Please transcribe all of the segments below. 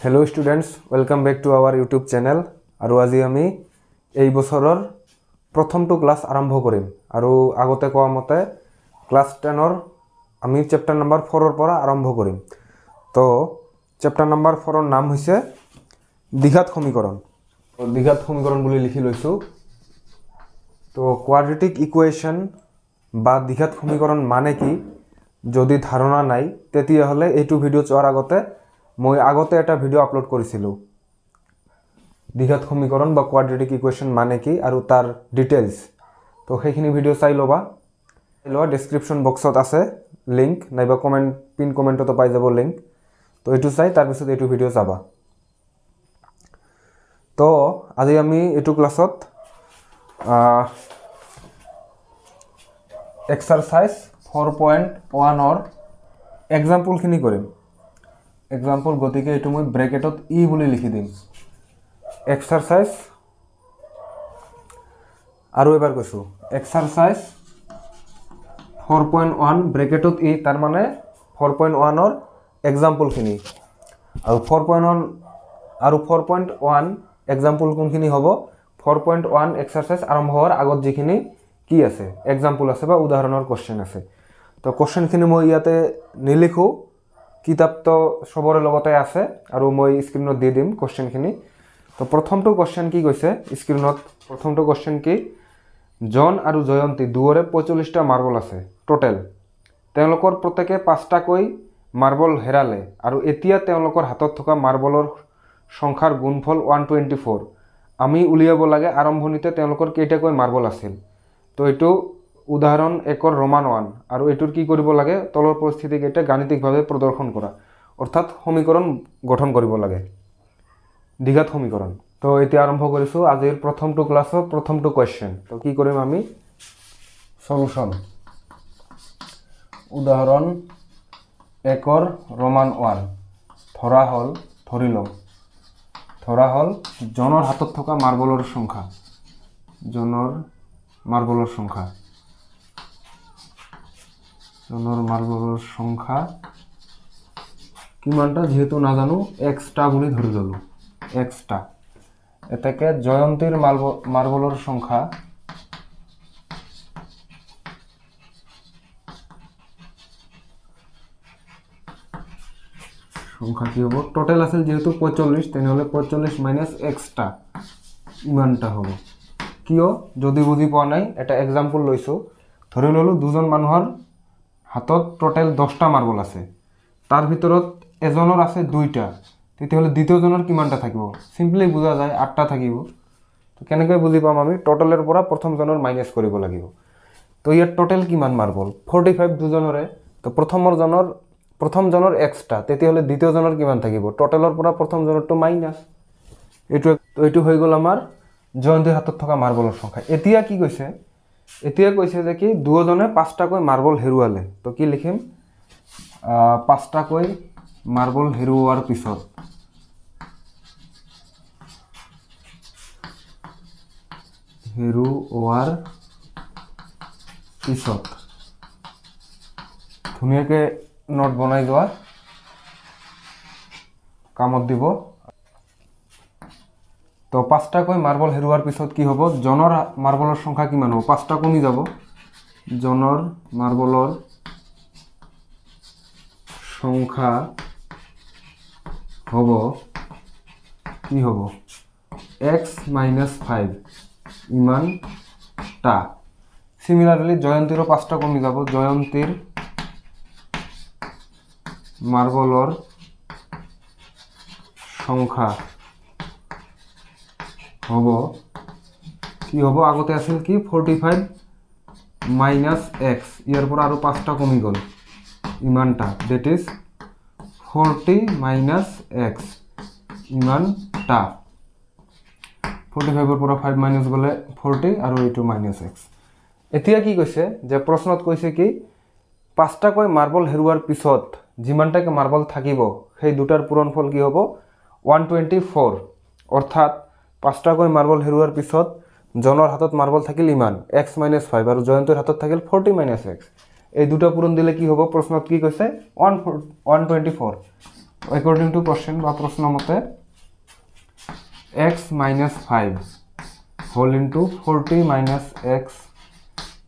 Hello students welcome back to our YouTube channel और आज आमी এই বছৰৰ প্ৰথমটো ক্লাস আৰম্ভ কৰিম আৰু আগতে কোৱা মতে ক্লাস 10 ৰ আমি চেপ্টাৰ নম্বৰ 4 ৰ পৰা আৰম্ভ কৰিম। তো চেপ্টাৰ নম্বৰ 4 ৰ নাম হৈছে দ্বিঘাত সমীকৰণ। তো দ্বিঘাত সমীকৰণ বুলি লিখি লৈছো। তো কোৱাড্ৰেটিক ইকুৱেশ্যন বা দ্বিঘাত সমীকৰণ মানে কি যদি ধাৰণা নাই তেতিয়া হলে এইটো ভিডিও চোৱাৰ আগতে মই আগতে এটা ভিডিও আপলোড কৰিছিলো দ্বিঘাত সমীকৰণ বা কোৱাড্ৰেটিক ইকুৱেশ্যন মানে কি আৰু তাৰ ডিটেইলস। তো সেইখিনি ভিডিও চাই লবা ডেসক্ৰিপশন বক্সত আছে লিংক নাইবা কমেন্ট পিন কমেন্টতো পাই যাব লিংক। তো এটো চাই তাৰ পিছত এটো ভিডিও চাবা। তো আজি আমি এটো ক্লাছত এক্সাৰসাইজ 4.1 ৰ এক্সাম্পল খিনি কৰিম। एग्जाम्पल गतिके एटु मैं ब्रैकेटत इ बुली लिखि दिम एक्सारसाइज आरो एबार কৈছো एक्सारसाइज 4.1 ब्रैकेटत इ तार माने 4.1 ৰ एग्जाम्पल खिनि আৰু 4.1 আৰু 4.1 एग्जाम्पल कोनखिनि হ'ব 4.1 एक्सारसाइज आरम्भ होৱাৰ আগত जिखिनि কি আছে एग्जाम्पल আছে বা উদাহৰণৰ কোশ্চেন আছে। তো কোশ্চেন খিনি মই ইয়াতে নিলিখো কিতাপ তো সবৰে লগতে আছে আৰু মই স্ক্ৰিনত দি দিম কোশ্চেন খিনি। তো প্ৰথমটো কোশ্চেন কি কৈছে স্ক্ৰিনত প্ৰথমটো কোশ্চেন কি জন আৰু জয়ন্তী দুৰে 45টা মাৰ্বল আছে টোটাল। তেওঁলোকৰ প্ৰত্যেকে 5টা কৈ মাৰ্বল হেৰালে আৰু এতিয়া তেওঁলোকৰ হাতত থকা মাৰ্বলৰ সংখ্যাৰ গুণফল 124। আমি উলিয়াব লাগে আৰম্ভণিতে তেওঁলোকৰ কেইটা কৈ মাৰ্বল আছিল। তো এটো উদাহৰণ 1 रोमान 1 আৰু এটোৰ কি কৰিব লাগে তলৰ পৰিস্থিতি কেইটা গাণিতিকভাৱে প্ৰদৰ্শন কৰা অৰ্থাৎ সমীকৰণ গঠন কৰিব লাগে দ্বিঘাত সমীকৰণ। তো এতিয়া আৰম্ভ কৰিছো আজিৰ প্ৰথমটো ক্লাছৰ প্ৰথমটো কোশ্চেন। তো কি কৰিম আমি সলিউশন উদাহৰণ 1 रोमान 1 ধৰা হল জনৰ হাতত থকা মাৰ্বলৰ সংখ্যা জনৰ মাৰ্বলৰ সংখ্যা কিমানটা যেহেতু না জানো এক্সটা বুলি ধৰি ললো এক্সটা এটাকে জয়ন্তীৰ মাৰ্বলৰ সংখ্যা কি হ'ব টোটাল আছিল যেহেতু 45 তেনেহলে 45 মাইনাস এক্সটা ইমানটা হ'ব। কিয় যদি বুজি পোৱা নাই এটা एग्जांपल লৈছো ধৰি ললো দুজন মানুহৰ হাতত টোটাল 10টা মাৰ্বল আছে তাৰ ভিতৰত এজনৰ আছে 2টা তেতিয়াহলে দ্বিতীয়জনৰ কিমানটা থাকিব সিম্পলি বুজা যায় 8টা থাকিব। তো কেনেকৈ বুজি পাম আমি টোটালৰ পৰা প্ৰথমজনৰ মাইনাস কৰিব লাগিব। তো ইয়াৰ টোটাল কিমান মাৰ্বল 45 দুজনৰে। তো প্ৰথমজনৰ এক্সটা তেতিয়াহলে দ্বিতীয়জনৰ কিমান থাকিব টোটালৰ পৰা প্ৰথমজনৰটো মাইনাস এইটো হৈ গল আমাৰ জয়ন্তীৰ হাতত থকা মাৰ্বলৰ সংখ্যা। এতিয়া কি কৈছে যে কি দুজনে 5টা কৈ মাৰ্বল হেৰুৱালে। তো কি লিখিম 5টা কৈ মাৰ্বল হেৰুৱাৰ পিছত ধুনীয়াকে নোট বনাই যোৱা কামত দিব। তো 5টা কৈ মাৰ্বল হেৰুৱাৰ পিছত কি হ'ব জনৰ মাৰ্বলৰ সংখ্যা কিমান হ'ব 5টা কমি যাব জনৰ মাৰ্বলৰ সংখ্যা হ'ব কি হ'ব x - 5 ইমানটা। সিমিলাৰলি জয়ন্তীৰ 5টা কমি যাব জয়ন্তীৰ মাৰ্বলৰ সংখ্যা হ'ব কি হ'ব আগতে আছিল কি 45 মাইনাস x ইয়াৰ পৰা আৰু 5টা কমি গল ইমানটা দ্যাট ইজ 40 মাইনাস x ইমানটা 45 ৰ পৰা 5 মাইনাস গলে 40 আৰু এইটো মাইনাস x। এতিয়া কি কৈছে যে প্ৰশ্নত কৈছে কি 5টা কৈ মাৰ্বল হেৰুৱাৰ পিছত যিমানটাকে মাৰ্বল থাকিব সেই দুটাৰ পূৰণফল কি হ'ব 124 অৰ্থাৎ 5টা কৈ মাৰ্বল হেৰুৱাৰ পিছত জনৰ হাতত মাৰ্বল থাকিল ইমান x - 5 আৰু জয়ন্তীৰ হাতত থাকিল 40 - x। এই দুটা পূৰণ দিলে কি হ'ব প্ৰশ্নত কি কৈছে 124 According to question বা প্রশ্ন মতে x minus 5 whole into 40 minus x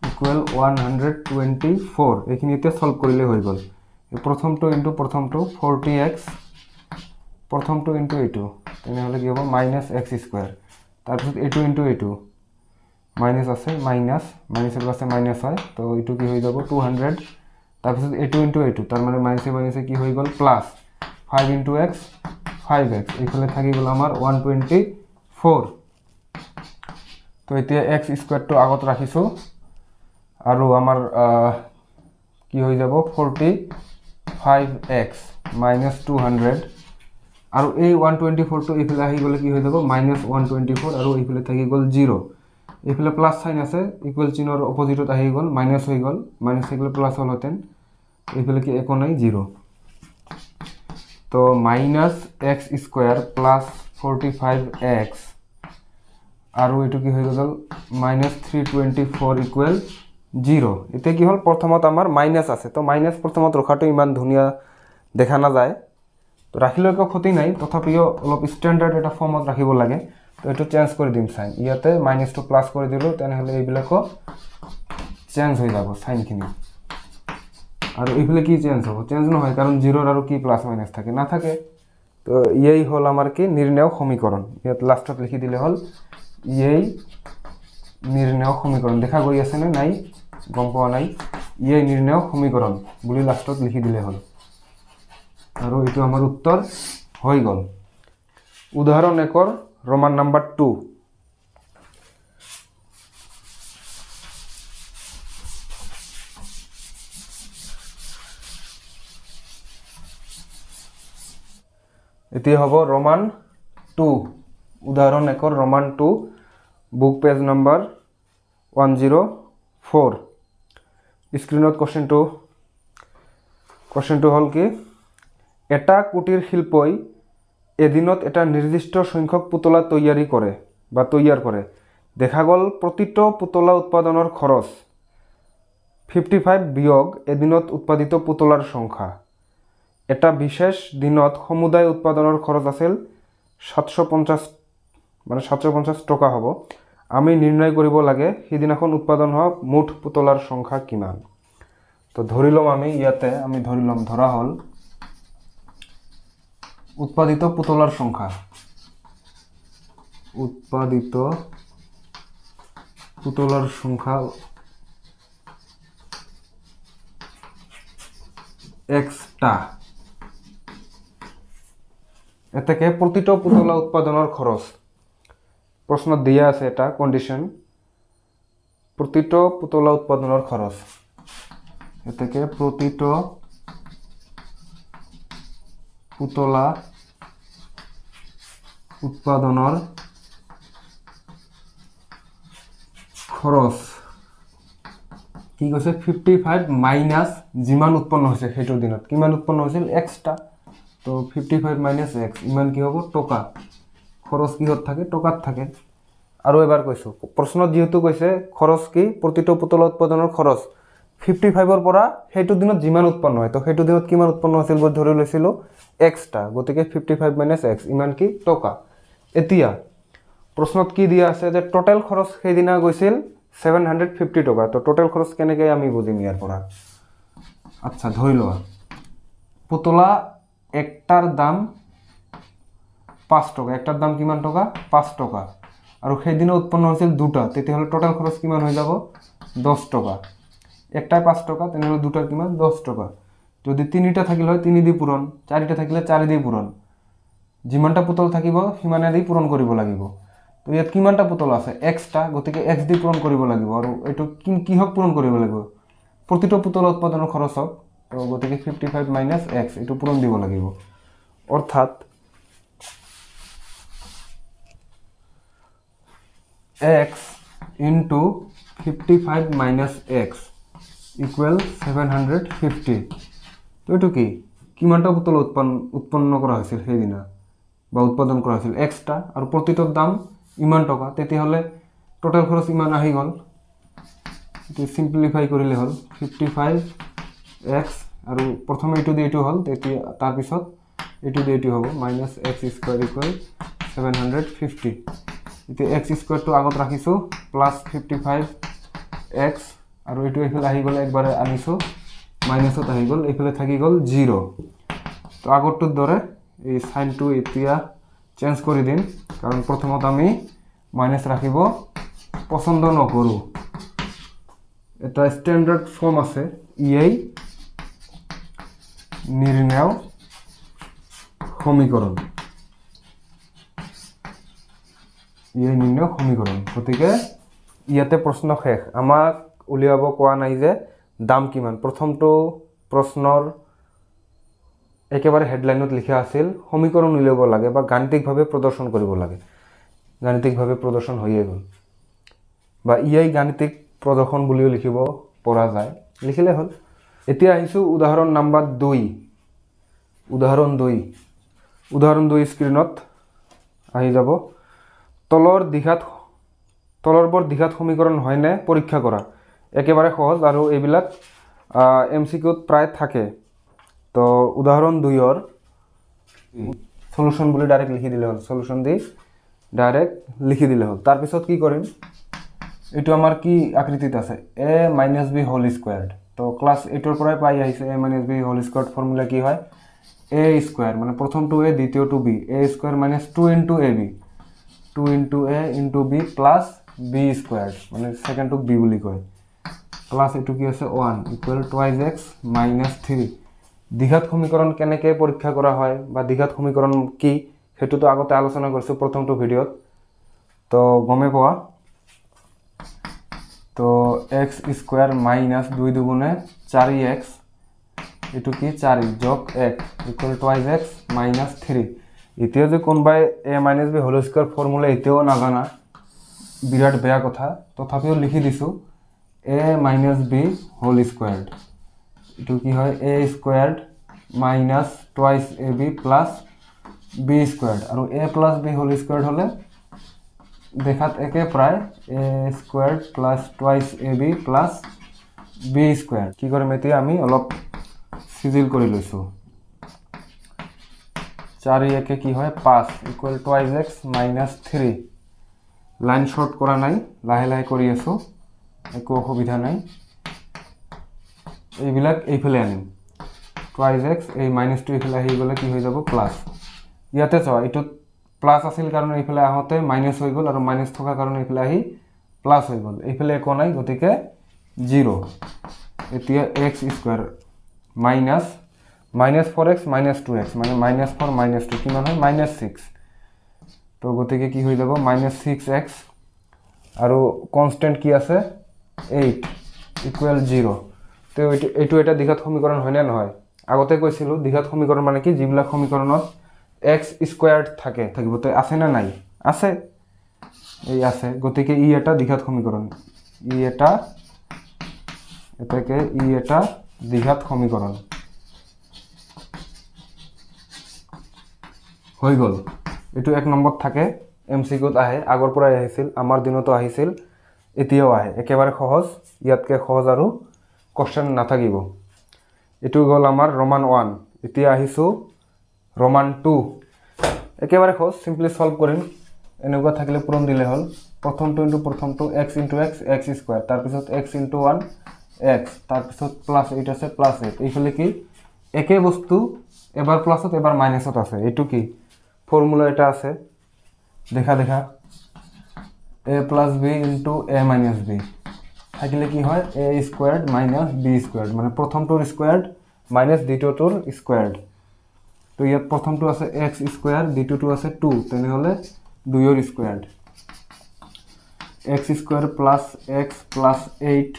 equal 124 এইখিনিতে সলভ কৰিলে হৈ গ'ল প্ৰথমটো ইনটু প্ৰথমটো 40x প্ৰথমটো ইনটু এইটো তেনেহলে কি হ'ব -x স্কয়াৰ তাৰপিছত এইটো ইনটু এইটো মাইনাস আছে মাইনাসেৰ পাশে মাইনাস হয় তো এইটো কি হৈ যাব 200 তাৰপিছত এইটো ইনটু এইটো তাৰ মানে মাইনাসে কি হৈ গ'ল প্লাস 5 into x 5x এইফালে থাকি গ'ল আমাৰ 124 তো এতিয়া x স্কয়াৰটো আগত ৰাখিছো আৰু আমাৰ কি হৈ যাব 45x minus 200 আৰু এই 124 টো এইফালে আহি গলে কি হৈ যাব -124 আৰু এইফালে থাকি গ'ল 0 এইফালে প্লাস সাইন আছে ইকুয়াল চিনৰ অপোজিটত আহি গ'ল মাইনাস হৈ গ'ল মাইনাস হলে প্লাস হল হতেন এইফালে কি একো নাই 0 তো -x স্কয়ার প্লাস 45x আৰু এটো কি হৈ গ'ল -324 ইকুয়াল 0 এতে কি হল প্ৰথমত আমাৰ মাইনাস আছে তো মাইনাস প্ৰথমত ৰখাটো ইমান ধুনিয়া দেখা না যায় তো ৰাখিলে একো ক্ষতি নাই তথাপিও অলপ স্ট্যান্ডাৰ্ড এটা ফৰ্মত ৰাখিব লাগে তো এটো চেঞ্জ কৰি দিম সাইন ইয়াতে মাইনাস টু প্লাস কৰি দিলো তেনেহলে এইবিলাকো চেঞ্জ হৈ যাব সাইন খিনি আৰু এইফালে কি চেঞ্জ হ'ব চেঞ্জ নহয় কাৰণ 0 আৰু কি প্লাস মাইনাস থাকে না থাকে তো এই হল আমাৰ কি নিৰ্ণয় সমীকৰণ ইয়াত লাস্টত লিখি দিলে হল এই নিৰ্ণয় সমীকৰণ দেখা গৈ আছে না নাই গম পোৱা নাই এই নিৰ্ণয় সমীকৰণ বুলি লাস্টত লিখি দিলে হল আৰু এটো আমাৰ উত্তৰ হৈ গল উদাহরণ 1 रोमान नंबर 2 এটি হবো रोमान 2 उदाहरण 1 रोमान 2 बुक पेज नंबर 104 स्क्रीनत क्वेश्चन 2 हल कि एटा कुटीर शिल्पई এদিনত এটা নির্দিষ্ট সংখ্যক পুতলা তৈয়ারি করে বা তৈয়ার করে দেখা গল প্রতিটো পুতলা উৎপাদনের খরচ 55 বিয়োগ এদিনত উৎপাদিত পুতলার সংখ্যা এটা বিশেষ দিনত সমুদায় উৎপাদনের খরচ আছিল 750 মানে 750 টাকা হ'ব আমি নির্ণয় কৰিব লাগে সেইদিনাখন উৎপাদন হোৱা মুঠ পুতলাৰ সংখ্যা কিমান তো ধৰিলম আমি ইয়াতে আমি ধৰিলম ধৰা হল उत्पादित पुतलार संख्या उत्पादित पुतलार संख्या x टा এটাকে প্রতিটো পুতলা উৎপাদনের খরচ প্রশ্ন দিয়া আছে এটা কন্ডিশন প্রতিটো পুতলা উৎপাদনের খরচ এটাকে প্রতিটো পুতলা উৎপাদনৰ খৰচ কি কৈছে 55 মাইনাস যিমান উৎপন্ন হৈছে হেতু দিনত কিমান উৎপন্ন হৈছিল x টা তো 55 মাইনাস x ইমান কি হ'ব টকা খৰচ কিহত থাকে টকাত থাকে আৰু এবাৰ কৈছো প্ৰশ্নত যেহেতু কৈছে খৰচ কি প্ৰতিটো পুতলা উৎপাদনৰ খৰচ 55 ৰ পৰা হেতু দিনত যিমান উৎপন্ন হয় তো হেতু দিনত কিমান উৎপন্ন হৈছিল গৈ ধৰি লৈছিলো x টা গতিকে 55 মাইনাস x ইমান কি টকা এতিয়া প্ৰশ্নত কি দিয়া আছে যে টোটাল খৰচ সেইদিনা গৈছিল 750 টাকা তো টোটাল খৰচ কেনেকৈ আমি বুজিম ইয়াৰ পৰা আচ্ছা ধৰি লোৱা পুতলা একটাৰ দাম 5 টাকা একটাৰ দাম কিমান টাকা 5 টাকা আৰু সেইদিনা উৎপন্ন হৈছিল দুটা তেতিয়াহলে টোটাল খৰচ কিমান হৈ যাব 10 টাকা একটাই 5 টাকা তেনেহলে দুটাৰ কিমান 10 টাকা যদি তিনিটা থাকিল হয় 3 দি পূৰণ চাৰিটা থাকিলে 4 দি পূৰণ যিমানটা পুতল থাকিব সিমানে দি পূৰণ কৰিব লাগিব তো ইয়াত কিমানটা পুতল আছে x টা গতিকে x দি পূৰণ কৰিব লাগিব আৰু এটো কিহক পূৰণ কৰিব লাগিব প্ৰতিটো পুতল উৎপাদনৰ খৰচক তো গতিকে 55 মাইনাস x এটো পূৰণ দিব লাগিব অৰ্থাৎ x into 55 minus x equal 750 তো এটো কি কিমানটা পুতল উৎপন্ন করা হৈছিল সেইদিনা বা উৎপাদন করা হৈছিল x টা আৰু প্ৰতিটোৰ দাম ইমান টকা তেতিয়াহলে টোটাল খৰচ ইমান আহি গল এটো সিম্পলিফাই কৰিলে হল 55x আৰু প্ৰথমে এটো দি এটো হল তেতিয়া তাৰ পিছত এইটো দিয়ে এইটো হ'ব মাইনাছ এক্স স্কুৱেৰ ইকুৱেল 750 এতিয়া এক্স স্কুৱেৰটো আগত ৰাখিছোঁ প্লাছ 55 এক্স আৰু এইটো এইফালে আহি গ'লে একবাৰে আনিছোঁ মাইনাছত আহি গ'ল এইফালে থাকি গ'ল 0 তো আগৰটোৰ দৰে এই সাইনটো এতিয়া চেঞ্জ কৰি দিম কাৰণ প্ৰথমত আমি মাইনাছ ৰাখিব পছন্দ নকৰোঁ এটা স্ট্যান্ডাৰ্ড ফৰ্ম আছে এই নিৰ্ণয় সমীকৰণ গতিকে ইয়াতে প্ৰশ্ন শেষ আমাক উলিয়াব কোৱা নাই যে দাম কিমান প্ৰথমটো প্ৰশ্নৰ একেবাৰে হেডলাইনত লিখা আছিল সমীকৰণ উলিয়াব লাগে বা গাণিতিকভাৱে প্ৰদৰ্শন কৰিব লাগে গাণিতিকভাৱে প্ৰদৰ্শন হৈয়ে গ'ল বা ইয়াই গাণিতিক প্ৰদৰ্শন বুলিও লিখিব পৰা যায় লিখিলে হ'ল এতিয়া আহিছো উদাহৰণ নাম্বাৰ 2 উদাহৰণ 2 স্ক্ৰিনত আহি যাব তলৰ বৰ দিঘাত সমীকৰণ হয়নে পৰীক্ষা কৰা একেবাৰে সহজ আৰু এইবিলাক এমসিকিউত প্ৰায় থাকে তো উদাহৰণ 2 ৰ সলিউশন বুলি ডাইৰেক্ট লিখি দিলে হ'ল সলিউশন দি ডাইৰেক্ট লিখি দিলে হ'ল তাৰ পিছত কি কৰিম এটো আমাৰ কি আকৃতিত আছে a - b হোল স্কয়াৰ্ড তো ক্লাস 8 ৰ পৰাই পাই আহিছে a - b হোল স্কয়াৰ্ড ফৰ্মুলা কি হয় a স্কয়াৰ মানে প্ৰথমটো a দ্বিতীয়টো b a square - 2 * ab 2 * a * b plus b square মানে সেকেন্ডটো b বুলি কয় প্লাস এটো কি আছে 1 = 2x - 3 দ্বিঘাত সমীকৰণ কেনেকৈ পৰীক্ষা কৰা হয় বা দ্বিঘাত সমীকৰণ কি হেতুটো আগতে আলোচনা কৰিছো প্ৰথমটো ভিডিওত তো গমে পোৱা তো x স্কয়ার - 2 দুগুণে 4x এটো কি 4 যোগ 1 = 2x - 3 এতিয়া যে কোনবাই a - b whole square formula এতেও না জানা বিরাট বেয়া কথা তথাপিও লিখি দিছো a - b হোল স্কয়ার এটো কি হয় a squared minus twice ab plus b squared আৰু a plus b whole squared হলে দেখাত একে প্ৰায় a squared plus twice ab plus b squared কি কৰিম এতিয়া আমি অলপ সিজিল কৰি লৈছো 4 একে কি হয় 5 = twice x minus 3 line short কৰা নাই লাহে লাহে কৰি আছো একো অসুবিধা নাই এইবিলাক এইফালে আনিম twice x এই -2 ইফালে আহি গলে কি হৈ যাব প্লাস ইয়াতে চাও এটো প্লাস আছিল কাৰণ ইফালে আহতে মাইনাস হৈ গল আৰু মাইনাস থকা কাৰণ ইফালে আহি প্লাস হৈ গল ইফালে একো নাই গতিকে 0 এতিয়া x square minus -4x - 2x মানে -4 - 2 কিমান হয় -6 তো গতিকে কি হৈ যাব -6x আৰু কনস্ট্যান্ট কি আছে 8 = 0 তো এটো এটা দ্বিঘাত সমীকৰণ হয় না নহয় আগতে কৈছিলো দ্বিঘাত সমীকৰণ মানে কি যিবিলাক সমীকৰণত x স্কয়ার্ড থাকিব তো আছে না নাই আছে এই আছে গতিকে ই এটা দ্বিঘাত সমীকৰণ ই এটা দ্বিঘাত সমীকৰণ হৈ গল এটো এক নম্বৰ থাকে এমসিকিউত আহে আগৰ পৰাই আহিছিল আমাৰ দিনতো আহিছিল এতিয়াও আহে একেবাৰে সহজ ইয়াতকে সহজ আৰু কোশ্চেন নাথাকিব এটো গল আমাৰ ৰোমান 1 এতিয়া আহিছো ৰোমান 2 একেবাৰে সহজ সিম্পলি সলভ কৰিম এনেকুৱা থাকিলে পূৰণ দিলে হল প্ৰথমটো x * x স্কয়াৰ তাৰ পিছত x * 1 x তাৰ পিছত +8 আছে +8 এইফালে কি একে বস্তু এবাৰ প্লাসত এবাৰ মাইনাসত আছে এটো কি ফর্মুলা এটা আছে দেখা a + b * a - b থাকিলে কি হয় a স্কয়ার্ড - b স্কয়ার্ড মানে প্ৰথমটোৰ স্কয়াৰ্ড মাইনাস দ্বিতীয়টোৰ স্কয়াৰ্ড তো ইয়াত প্ৰথমটো আছে x স্কয়াৰ দ্বিতীয়টো আছে 2 তেনে হলে 2 ৰ squared x square plus x plus 8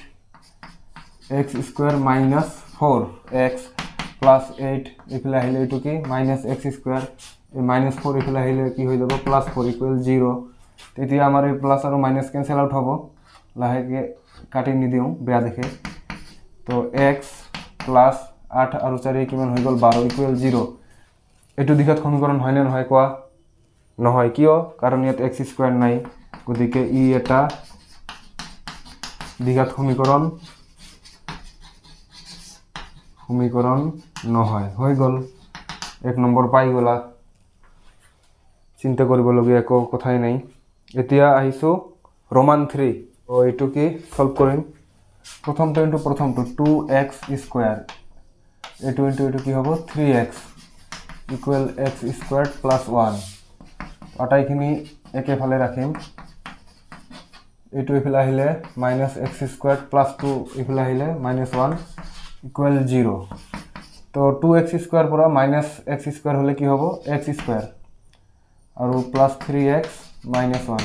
x square minus 4x plus 8 ইফালে আহিলে এটো কি minus x স্কয়ার এই minus 4 ইফালে আহিলে কি হৈ যাব plus 4 = 0 তেতিয়া আমাৰ এই প্লাস আৰু মাইনাস ক্যান্সেল আউট হ'ব লাহেকে কাটি নি দিও বেয়া দেখে তো x plus 8 আৰু 4 কিমান হৈ গল 12 = 0 এটো দ্বিঘাত সমীকৰণ হয় না নহয় কোৱা নহয় কিয় কাৰণ ইয়াত x স্কয়াৰ নাই গতিকে ই এটা দ্বিঘাত সমীকৰণ নহয় হৈ গল 1 নম্বৰ পাই গলা চিন্তা কৰিবলগীয়া একো কথাই নাই এতিয়া আহিছো ৰোমান 3 তো এইটো কি সলভ কৰিম প্ৰথমটো ইনটু প্ৰথমটো 2x স্কয়াৰ এইটো ইনটু এইটো কি হ'ব 3x ইকুৱেল x স্কয়াৰ্ড প্লাস 1 আটাইখিনি একেফালে ৰাখিম এইটো ইফালে আহিলে -x স্কয়াৰ্ড প্লাস 2 ইফালে আহিলে -1 ইকুৱেল 0 তো 2x স্কয়াৰ পৰা -x স্কয়াৰ হলে কি হ'ব x স্কয়াৰ আৰু প্লাস 3x -1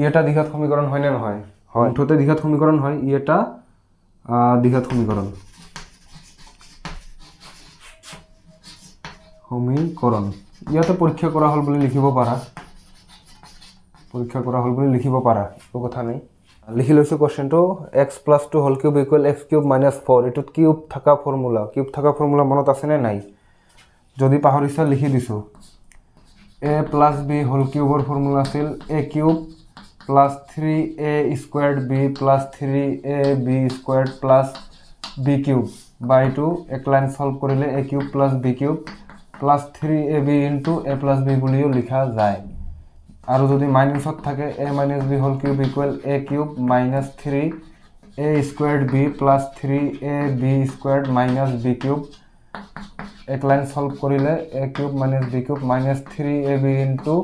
এটা দ্বিঘাত সমীকৰণ হয় না নহয় হয় মুঠতে দ্বিঘাত সমীকৰণ হয় এটা দ্বিঘাত সমীকৰণ ইয়াতে পৰীক্ষা কৰা হল বুলি লিখিব পাৰা একো কথা নাই লিখি লৈছো কোৱেশ্চনটো x + 2 whole cube = x cube - 4 এটুত কিউব থাকা ফৰ্মুলা মনত আছে নে নাই যদি পাহৰিছা লিখি দিছো a + b হোল কিউবৰ ফৰ্মুলা আছিল a cube plus 3a squared b plus 3ab squared plus b cube by 2 एक लाइन सॉल्व करिले a cube plus b cube plus 3ab into a plus b বুলিও লিখা যায় আৰু যদি মাইনাসত থাকে a minus b whole cube equal a cube minus 3a squared b plus 3ab squared minus b cube एक line solve करिले a cube minus b cube minus 3ab into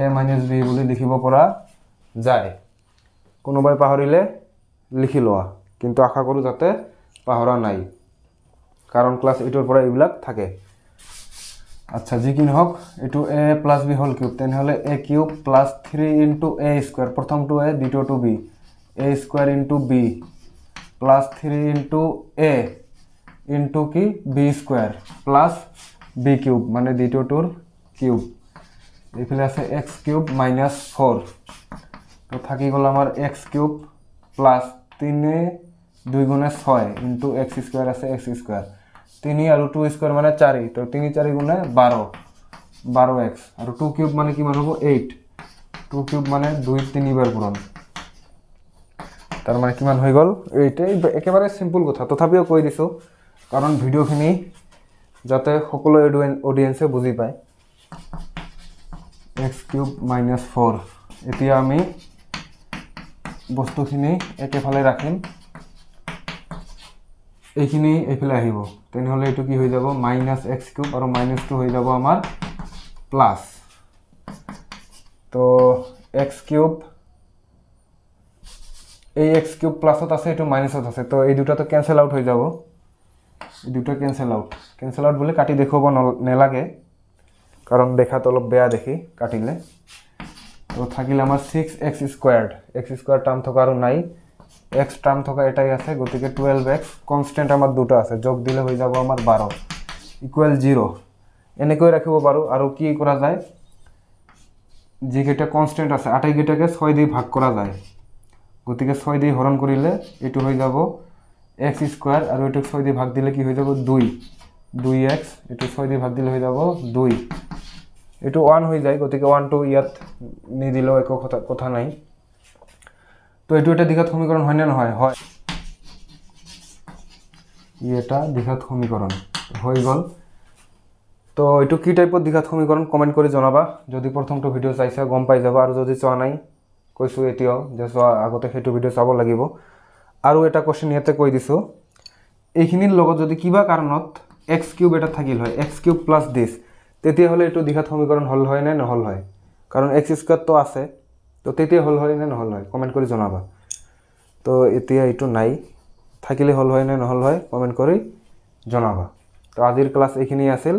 a minus b বুলি লিখিব পৰা যায় কোনোবাই পাহৰিলে লিখি লোৱা কিন্তু আশা কৰো যাতে পাহৰা নাই কাৰণ ক্লাস 8 ৰ পৰা এইবিলাক থাকে আচ্ছা জি কি নহক এটো a + b whole cube then হলে a cube plus 3 into a square প্রথমটো a দ্বিতীয়টো b a square into b plus 3 into a into কি b square plus b cube মানে দ্বিতীয়টোৰ কিউব এইফালে আছে x কিউব - 4 তো থাকি গল আমার x কিউব প্লাস 3 2 গুণে 6 ইনটু x স্কয়ার আছে x স্কয়ার 3 আর 2 স্কয়ার মানে 4 তো 3 4 গুণে 12x আর 2 কিউব মানে কি মান হবে 8 2 কিউব মানে 2 3 বার পূরণ তার মানে কি মান হই গল এইটাই একেবারে সিম্পল কথা তথাপিও কই দিছো কারণ ভিডিওখিনি যাতে সকলো অডিয়েন্সে বুজি পায় x কিউব - 4 এতিয়া আমি বস্তুখিনি একেফালে ৰাখিম এইখিনি এফালে আহিব তেনহলে এটো কি হৈ যাব -x³ আৰু -2 হৈ যাব আমাৰ প্লাস তো x³ এই x³ প্লাসত আছে এটো মাইনাসত আছে তো এই দুটা তো ক্যান্সেল আউট হৈ যাব এই দুটো ক্যান্সেল আউট বলে কাটি দেখব নেলাগে কারণ দেখাত অলপ বেয়া দেখি কাটিলে তো থাকিলে আমার 6x² x² টার্ম থকা আৰু নাই x টার্ম থকা এটাই আছে গতিকে 12x কনস্ট্যান্ট আমার দুটো আছে যোগ দিলে হৈ যাব আমার 12 ইকুয়াল 0 এনেকৈ ৰাখিব পাৰো আৰু কি কৰা যায় যে কেটা কনস্ট্যান্ট আছে আটাই কেটাকে 6 দিয়ে ভাগ কৰা যায় গতিকে 6 দিয়ে হৰণ কৰিলে এটো হৈ যাব x² আৰু এটো 6 দিয়ে ভাগ দিলে কি হৈ যাব 2x এটো 6 দিয়ে ভাগ দিলে হৈ যাব 2 এটো 1 হৈ যায় গতিকে 1 টো ইয়াত নি দিলো একো কথা নাই তো এটো এটা দ্বিঘাত সমীকরণ হয় না নহয় হয় এটা দ্বিঘাত সমীকরণ হৈ গল তো এটো কি টাইপৰ দ্বিঘাত সমীকৰণ কমেন্ট কৰি জনাবা যদি প্ৰথমটো ভিডিও চাইছা গম পাই যাবা আৰু যদি চোৱা নাই কৈছো এতিয়াও যে আগতে হেতু ভিডিও চাব লাগিব আৰু এটা কোশ্চেন ইয়াতে কৈ দিছো এইখিনিৰ লগত যদি কিবা কাৰণত x³ এটা থাকিল হয় x³ প্লাস দিস তেতিয়া হলে এটো দ্বিঘাত সমীকরণ হল হয় না নহল হয় কারণ x² তো আছে তো তেতিয়া হল হয় না নহল হয় কমেন্ট কৰি জনাবা তো এতিয়া এটো নাই থাকিলে হল হয় না নহল হয় কমেন্ট কৰি জনাবা তো আজিৰ ক্লাস এইখিনি আছিল